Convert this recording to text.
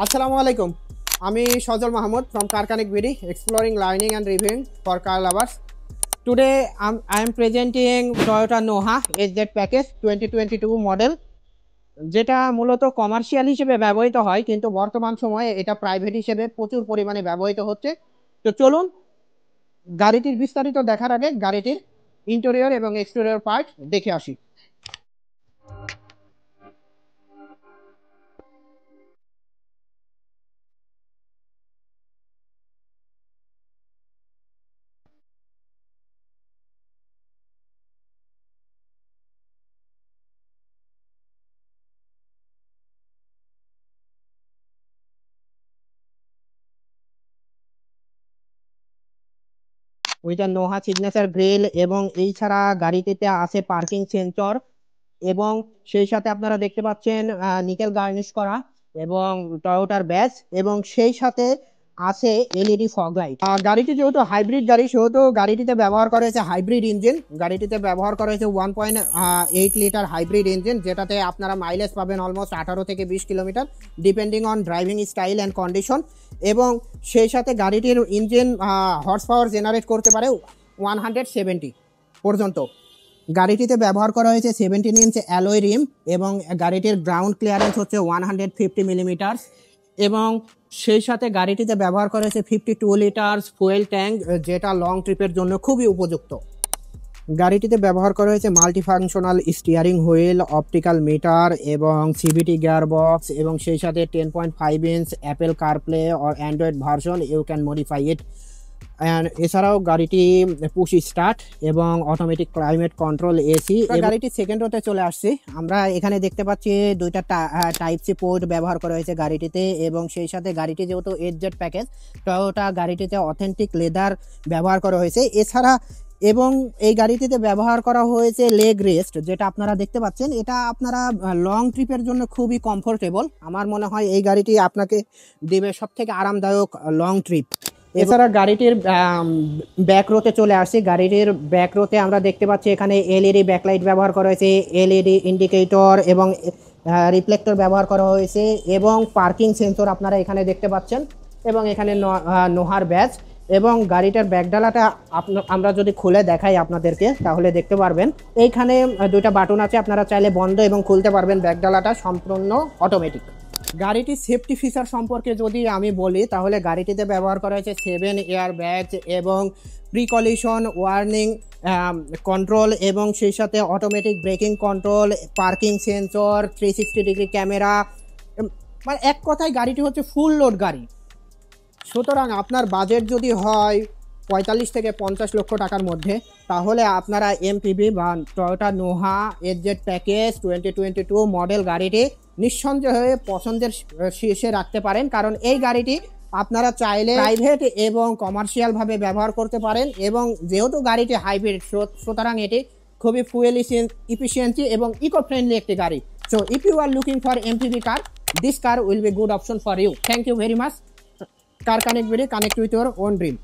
Assalamu alaikum. আমি Shazal Mahmood from Car Connect BD, exploring, learning and reviewing for car lovers. Today I am presenting Toyota Noha HZ package 2022 model, যেটা মূলত commercial হিসেবে ব্যবহৃত হয়, কিন্তু বর্তমান সময়ে এটা প্রাইভেট হিসেবে প্রচুর পরিমাণে ব্যবহৃত হচ্ছে। তো চলুন গাড়িটির বিস্তারিত দেখার আগে গাড়িটির ইন্টেরিয়র এবং এক্সটেরিয়র পার্ট দেখে আসি। ওইটা নোহা সিগনেচার গ্রিল এবং এই ছাড়া গাড়িটিতে আছে পার্কিং সেন্সর এবং সেই সাথে আপনারা দেখতে পাচ্ছেন নিকেল গার্নিশ করা এবং টয়োটার ব্যাজ এবং সেই সাথে আছে এলইডি ফগ লাইট। গাড়িটি যেহেতু হাইব্রিড গাড়ি সেহেতু গাড়িটিতে ব্যবহার করা হয়েছে হাইব্রিড ইঞ্জিন। গাড়িটিতে ব্যবহার করা হয়েছে 1.8 লিটার হাইব্রিড ইঞ্জিন, যেটাতে আপনারা মাইলেজ পাবেন অলমোস্ট 18 থেকে 20 kilometre depending on driving style and condition. এবং সেই সাথে গাড়িটির ইঞ্জিন হর্স পাওয়ার জেনারেট করতে পারে 170 পর্যন্ত। গাড়িটিতে ব্যবহার করা হয়েছে 17 ইঞ্চ অ্যালয় রিম এবং গাড়িটির গ্রাউন্ড ক্লিয়ারেন্স হচ্ছে 150 মিলিমিটার এবং সেই সাথে গাড়িটিতে ব্যবহার করা হয়েছে 52 লিটার ফুয়েল ট্যাঙ্ক, যেটা লং ট্রিপের জন্য খুবই উপযুক্ত। গাড়িটিতে ব্যবহার করা হয়েছে multifunctional steering wheel, optical meter এবং সিভিটি গিয়ার বক্স এবং সেই সাথে 10.5 inch Apple CarPlay or Android version, you can modify it. এছাড়াও গাড়িটি পুশ স্টার্ট এবং অটোমেটিক ক্লাইমেট কন্ট্রোল এসি। গাড়িটি সেকেন্ড রোতে চলে আসছি। আমরা এখানে দেখতে পাচ্ছি দুইটা টাইপ সি পোর্ট ব্যবহার করা হয়েছে গাড়িটিতে এবং সেই সাথে গাড়িটি যেহেতু HZ প্যাকেজ, টয়োটা গাড়িটিতে অথেন্টিক লেদার ব্যবহার করা হয়েছে। এছাড়া এবং এই গাড়িটিতে ব্যবহার করা হয়েছে লেগ রেস্ট, যেটা আপনারা দেখতে পাচ্ছেন। এটা আপনারা লং ট্রিপের জন্য খুবই কমফোর্টেবল। আমার মনে হয় এই গাড়িটি আপনাকে দেবে সব থেকে আরামদায়ক লং ট্রিপ। এছাড়া গাড়িটির ব্যাক রোতে চলে আসছি। গাড়িটির ব্যাক রোতে আমরা দেখতে পাচ্ছি এখানে এলইডি ব্যাকলাইট ব্যবহার করা হয়েছে, এলইডি ইন্ডিকেটর এবং রিফ্লেক্টর ব্যবহার করা হয়েছে এবং পার্কিং সেন্সর আপনারা এখানে দেখতে পাচ্ছেন এবং এখানে নোহার ব্যাজ এবং গাড়িটার ব্যাকডালাটা আমরা যদি খুলে দেখাই আপনাদেরকে তাহলে দেখতে পারবেন এইখানে দুইটা বাটন আছে, আপনারা চাইলে বন্ধ এবং খুলতে পারবেন। ব্যাকডালাটা সম্পূর্ণ অটোমেটিক। গাড়িটির সেফটি ফিচার সম্পর্কে যদি আমি বলি তাহলে গাড়িটিতে ব্যবহার করা হয়েছে 7 এয়ার ব্যাগ এবং প্রিকলিশন ওয়ার্নিং কন্ট্রোল এবং সেই সাথে automatic breaking control, parking sensor, 360 degree camera. মানে এক কথায় গাড়িটি হচ্ছে ফুল লোড গাড়ি। সুতরাং আপনার বাজেট যদি হয় 45 থেকে 50 লক্ষ টাকার মধ্যে, তাহলে আপনারা এমপিভি বা Toyota Noha HZ package 2022 model গাড়িটি নিঃসন্দেহে পছন্দের শীর্ষে রাখতে পারেন, কারণ এই গাড়িটি আপনারা চাইলে প্রাইভেট এবং কমার্শিয়ালভাবে ব্যবহার করতে পারেন এবং যেহেতু গাড়িটি হাইব্রিড সুতরাং এটি খুবই ফুয়েল ইফিসিয়েন্সি এবং ইকো ফ্রেন্ডলি একটি গাড়ি। So if you are looking for MPV car, this car will be good option for you. Thank you very much. Car Connect BD, connect with your own dream.